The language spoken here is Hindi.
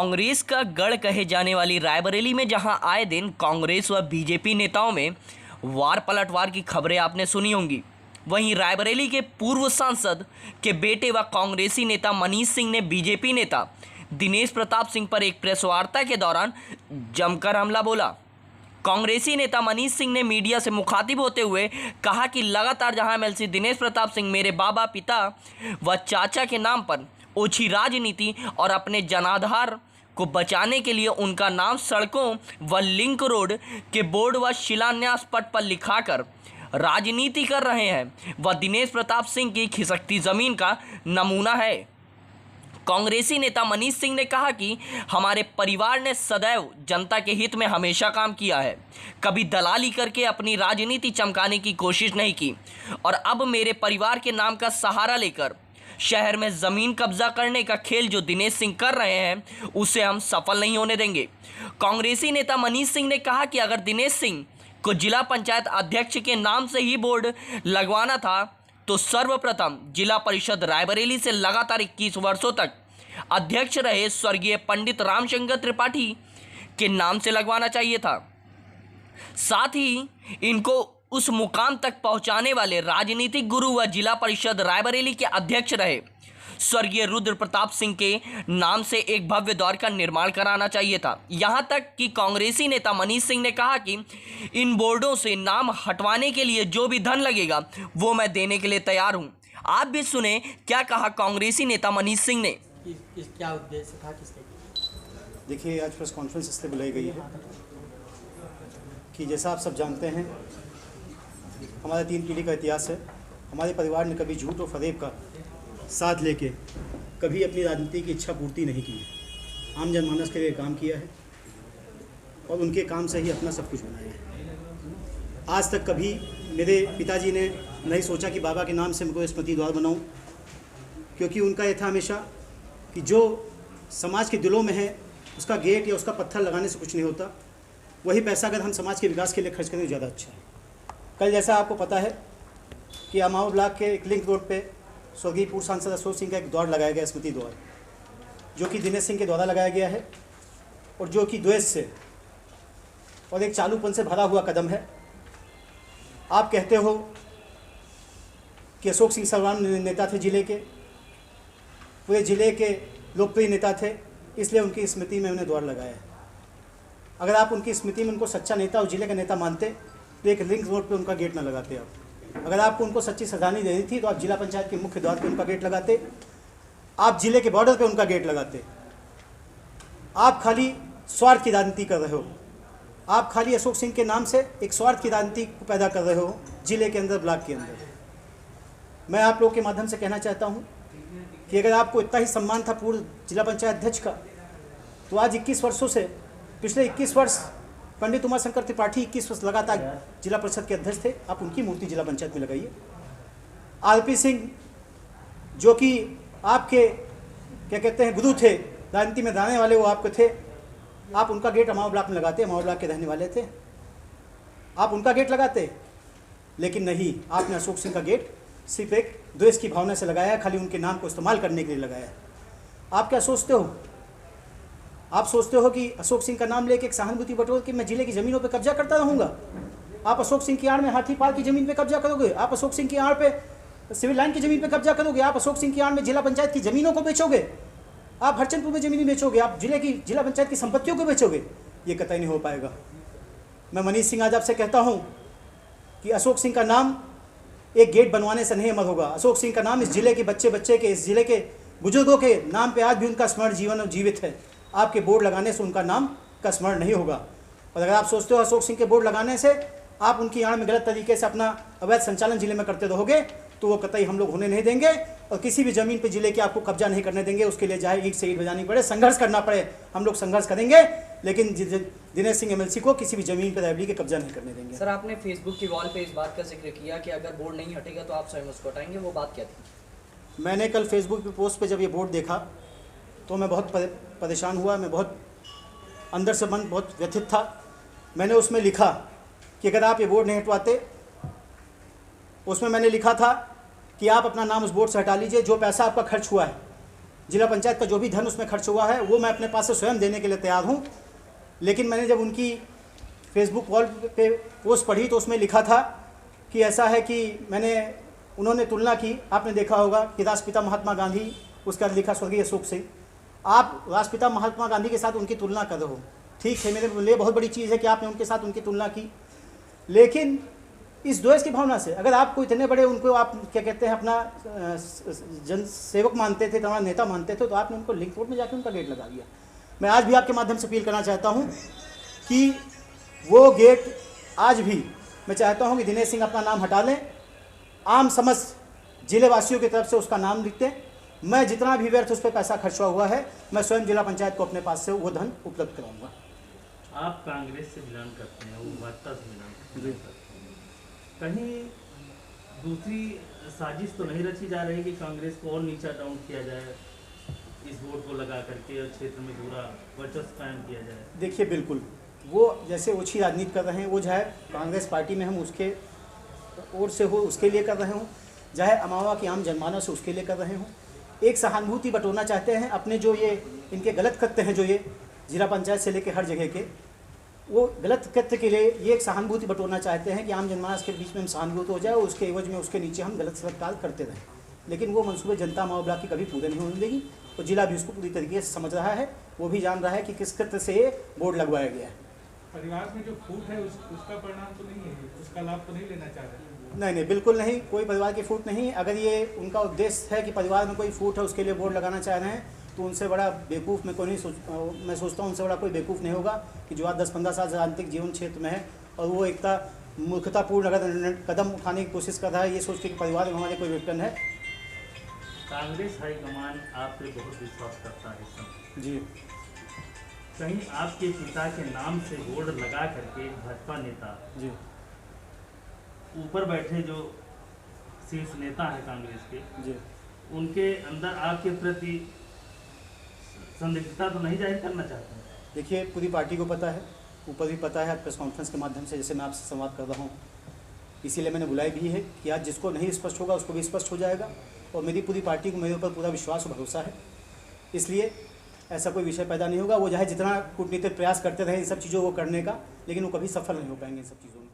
कांग्रेस का गढ़ कहे जाने वाली रायबरेली में जहां आए दिन कांग्रेस व बीजेपी नेताओं में वार पलटवार की खबरें आपने सुनी होंगी, वहीं रायबरेली के पूर्व सांसद के बेटे व कांग्रेसी नेता मनीष सिंह ने बीजेपी नेता दिनेश प्रताप सिंह पर एक प्रेस वार्ता के दौरान जमकर हमला बोला। कांग्रेसी नेता मनीष सिंह ने मीडिया से मुखातिब होते हुए कहा कि लगातार जहां एमएलसी दिनेश प्रताप सिंह मेरे बाबा, पिता व चाचा के नाम पर ओछी राजनीति और अपने जनाधार को बचाने के लिए उनका नाम सड़कों व लिंक रोड के बोर्ड व शिलान्यास पट पर लिखाकर राजनीति कर रहे हैं, वह दिनेश प्रताप सिंह की खिसकती जमीन का नमूना है। कांग्रेसी नेता मनीष सिंह ने कहा कि हमारे परिवार ने सदैव जनता के हित में हमेशा काम किया है, कभी दलाली करके अपनी राजनीति चमकाने की कोशिश नहीं की और अब मेरे परिवार के नाम का सहारा लेकर शहर में जमीन कब्जा करने का खेल जो दिनेश सिंह कर रहे हैं उसे हम सफल नहीं होने देंगे। कांग्रेसी नेता मनीष सिंह ने कहा कि अगर दिनेश सिंह को जिला पंचायत अध्यक्ष के नाम से ही बोर्ड लगवाना था तो सर्वप्रथम जिला परिषद रायबरेली से लगातार 21 वर्षों तक अध्यक्ष रहे स्वर्गीय पंडित रामशंकर त्रिपाठी के नाम से लगवाना चाहिए था। साथ ही इनको उस मुकाम तक पहुंचाने वाले राजनीतिक गुरु व जिला परिषद रायबरेली के अध्यक्ष रहे स्वर्गीय रुद्र प्रताप सिंह के नाम से एक भव्य दौर का निर्माण कराना चाहिए था। यहां तक कि कांग्रेसी नेता मनीष सिंह ने कहा कि इन बोर्डों से नाम हटवाने के लिए जो भी धन लगेगा वो मैं देने के लिए तैयार हूं। आप भी सुने क्या कहा कांग्रेसी नेता मनीष सिंह ने। क्या उद्देश्य था किसके? देखिए, आज प्रेस कॉन्फ्रेंस इसलिए बुलाई गई है कि जैसा आप सब जानते हैं, हमारा 3 पीढ़ी का इतिहास है। हमारे परिवार ने कभी झूठ और फरेब का साथ लेके कभी अपनी राजनीति की इच्छा पूर्ति नहीं की है। आम जनमानस के लिए काम किया है और उनके काम से ही अपना सब कुछ बनाया है। आज तक कभी मेरे पिताजी ने नहीं सोचा कि बाबा के नाम से मैं कोई स्मृति द्वार बनाऊं, क्योंकि उनका यह था हमेशा कि जो समाज के दिलों में है उसका गेट या उसका पत्थर लगाने से कुछ नहीं होता। वही पैसा अगर हम समाज के विकास के लिए खर्च करें तो ज़्यादा अच्छा है। कल जैसा आपको पता है कि अमाओ ब्लॉक के एक लिंक रोड पे स्वर्गीय पूर्व सांसद अशोक सिंह का एक द्वार लगाया गया, स्मृति द्वार, जो कि दिनेश सिंह के द्वारा लगाया गया है और जो कि द्वेष से और एक चालूपन से भरा हुआ कदम है। आप कहते हो कि अशोक सिंह सर्वमान्य नेता थे, जिले के पूरे जिले के लोकप्रिय नेता थे, इसलिए उनकी स्मृति में उन्हें द्वार लगाया है। अगर आप उनकी स्मृति में उनको सच्चा नेता और जिले का नेता मानते तो एक लिंक रोड पे उनका गेट ना लगाते। आप अगर आपको उनको सच्ची सजानी देनी थी तो आप जिला पंचायत के मुख्य द्वार पे उनका गेट लगाते, आप जिले के बॉर्डर पे उनका गेट लगाते। आप खाली स्वार्थ की राजनीति कर रहे हो। आप खाली अशोक सिंह के नाम से एक स्वार्थ की राजनीति पैदा कर रहे हो जिले के अंदर, ब्लॉक के अंदर। मैं आप लोग के माध्यम से कहना चाहता हूँ कि अगर आपको इतना ही सम्मान था पूर्व जिला पंचायत अध्यक्ष का, तो आज 21 वर्षों से, पिछले 21 वर्ष पंडित उमाशंकर त्रिपाठी 21 वर्ष लगातार जिला परिषद के अध्यक्ष थे, आप उनकी मूर्ति जिला पंचायत में लगाइए। आरपी सिंह जो कि आपके क्या कहते हैं गुरु थे, राजनीति में जाने वाले, वो आपके थे, आप उनका गेट अमाओ ब्लॉक में लगाते। अमाओ ब्लॉक के रहने वाले थे, आप उनका गेट लगाते, लेकिन नहीं, आपने अशोक सिंह का गेट सिर्फ एक द्वेष की भावना से लगाया है, खाली उनके नाम को इस्तेमाल करने के लिए लगाया है। आप क्या सोचते हो? आप सोचते हो कि अशोक सिंह का नाम लेके एक सहानुभूति बटोर के मैं जिले की ज़मीनों पे कब्जा करता रहूँगा? आप अशोक सिंह की आड़ में हाथी पाल की ज़मीन पे कब्जा करोगे? आप अशोक सिंह की आड़ पे सिविल लाइन की ज़मीन पे कब्जा करोगे? आप अशोक सिंह की आड़ में जिला पंचायत की ज़मीनों को बेचोगे? आप हरचंदपुर में ज़मीन बेचोगे? आप जिला पंचायत की संपत्तियों को बेचोगे? ये कतई नहीं हो पाएगा। मैं मनीष सिंह आज आपसे कहता हूँ कि अशोक सिंह का नाम एक गेट बनवाने से नहीं अमर होगा। अशोक सिंह का नाम इस जिले के बच्चे के, इस जिले के बुजुर्गों के नाम पे आज भी उनका स्मरण जीवन और जीवित है। आपके बोर्ड लगाने से उनका नाम का स्मरण नहीं होगा। और अगर आप सोचते हो अशोक सिंह के बोर्ड लगाने से आप उनकी आड़ में गलत तरीके से अपना अवैध संचालन जिले में करते रहोगे, तो वो कतई हम लोग होने नहीं देंगे और किसी भी ज़मीन पे जिले के आपको कब्जा नहीं करने देंगे। उसके लिए चाहे ईंट से ईंट बजानी पड़े, संघर्ष करना पड़े, हम लोग संघर्ष करेंगे, लेकिन दिनेश सिंह एमएलसी को किसी भी ज़मीन पर रायबरेली के कब्जा नहीं करने देंगे। सर, आपने फेसबुक की वॉल पे इस बात का जिक्र किया कि अगर बोर्ड नहीं हटेगा तो आप स्वयं उसको हटाएंगे, वो बात क्या थी? मैंने कल फेसबुक पे पोस्ट पे जब ये बोर्ड देखा तो मैं बहुत परेशान हुआ। मैं बहुत अंदर से मन बहुत व्यथित था। मैंने उसमें लिखा कि अगर आप ये बोर्ड नहीं हटवाते, उसमें मैंने लिखा था कि आप अपना नाम उस बोर्ड से हटा लीजिए। जो पैसा आपका खर्च हुआ है जिला पंचायत का जो भी धन उसमें खर्च हुआ है वो मैं अपने पास से स्वयं देने के लिए तैयार हूँ। लेकिन मैंने जब उनकी फेसबुक वॉल पे पोस्ट पढ़ी तो उसमें लिखा था कि ऐसा है कि उन्होंने तुलना की, आपने देखा होगा कि राष्ट्रपिता महात्मा गांधी, उसके बाद लिखा स्वर्गीय अशोक सिंह। आप राष्ट्रपिता महात्मा गांधी के साथ उनकी तुलना कर रहे हो, ठीक है, मेरे लिए बहुत बड़ी चीज़ है कि आपने उनके साथ उनकी तुलना की। लेकिन इस द्वेष की भावना से अगर आपको इतने बड़े उनको आप क्या कहते हैं अपना जन सेवक मानते थे, तुम्हारा नेता मानते थे, तो आपने उनको लिंक रोड में जाकर उनका गेट लगा दिया। मैं आज भी आपके माध्यम से अपील करना चाहता हूँ कि वो गेट आज भी मैं चाहता हूँ कि दिनेश सिंह अपना नाम हटा लें, आम समस्त जिले वासियों की तरफ से उसका नाम लिख दें। मैं जितना भी व्यर्थ उस पर पैसा खर्चा हुआ है मैं स्वयं जिला पंचायत को अपने पास से वो धन उपलब्ध कराऊंगा। आप कांग्रेस से बिलोंग करते हैं, वो भाजपा से बिलोंग करते हैं, कहीं दूसरी साजिश तो नहीं रची जा रही कि कांग्रेस को और नीचा डाउन किया जाए, इस वोट को लगा करके क्षेत्र में पूरा वर्चस्व कायम किया जाए? देखिए, बिल्कुल वो जैसे ओछी राजनीति कर रहे हैं, वो चाहे कांग्रेस पार्टी में हम उसके ओर से हो उसके लिए कर रहे हों, चाहे अमावा की आम जनमानस से उसके लिए कर रहे हों, एक सहानुभूति बटोरना चाहते हैं अपने जो ये इनके गलत कृत्य हैं, जो ये जिला पंचायत से लेकर हर जगह के वो गलत कृत्य के लिए ये एक सहानुभूति बटोरना चाहते हैं कि आम जनमानस के बीच में हम सहानुभूति हो जाए और उसके एवज में उसके नीचे हम गलत सरकार करते रहें। लेकिन वो मंसूबे जनता माओ की कभी पूरे नहीं होने देगी और जिला भी उसको पूरी तरीके से समझ रहा है, वो भी जान रहा है कि किस कृत्य से ये बोर्ड लगवाया गया है। परिवार में जो फूट है उसका परिणाम तो नहीं है, उसका लाभ तो नहीं लेना चाह रहे? नहीं, बिल्कुल नहीं, कोई परिवार की फूट नहीं। अगर ये उनका उद्देश्य है कि परिवार में कोई फूट है उसके लिए बोर्ड लगाना चाह रहे हैं तो उनसे बड़ा बेवकूफ़ मैं कोई नहीं मैं सोचता हूँ उनसे बड़ा कोई बेवकूफ़ नहीं होगा कि जो आज 10-15 साल राजनीतिक जीवन क्षेत्र में है और वो एकता मूर्खतापूर्ण अगर कदम उठाने की कोशिश कर रहा है ये सोच के कि परिवार में हमारे कोई विघटन है। कांग्रेस हाईकमान आप पे बहुत विश्वास करता है इस समय जी, कहीं आपके पिता के नाम से बोर्ड लगा करके भाजपा नेता जी, ऊपर बैठे जो शीर्ष नेता है कांग्रेस के, जी, उनके अंदर आपके प्रति संदिग्धता तो नहीं जाहिर करना चाहते हैं? देखिए, पूरी पार्टी को पता है, ऊपर भी पता है, प्रेस कॉन्फ्रेंस के माध्यम से जैसे मैं आपसे संवाद कर रहा हूँ, इसीलिए मैंने बुलाई भी है कि आज जिसको नहीं स्पष्ट होगा उसको भी स्पष्ट हो जाएगा और मेरी पूरी पार्टी को मेरे ऊपर पूरा विश्वास और भरोसा है। इसलिए ऐसा कोई विषय पैदा नहीं होगा। वो चाहे जितना कूटनीतिक प्रयास करते रहे इन सब चीज़ों को करने का, लेकिन वो कभी सफल नहीं हो पाएंगे इन सब चीज़ों में।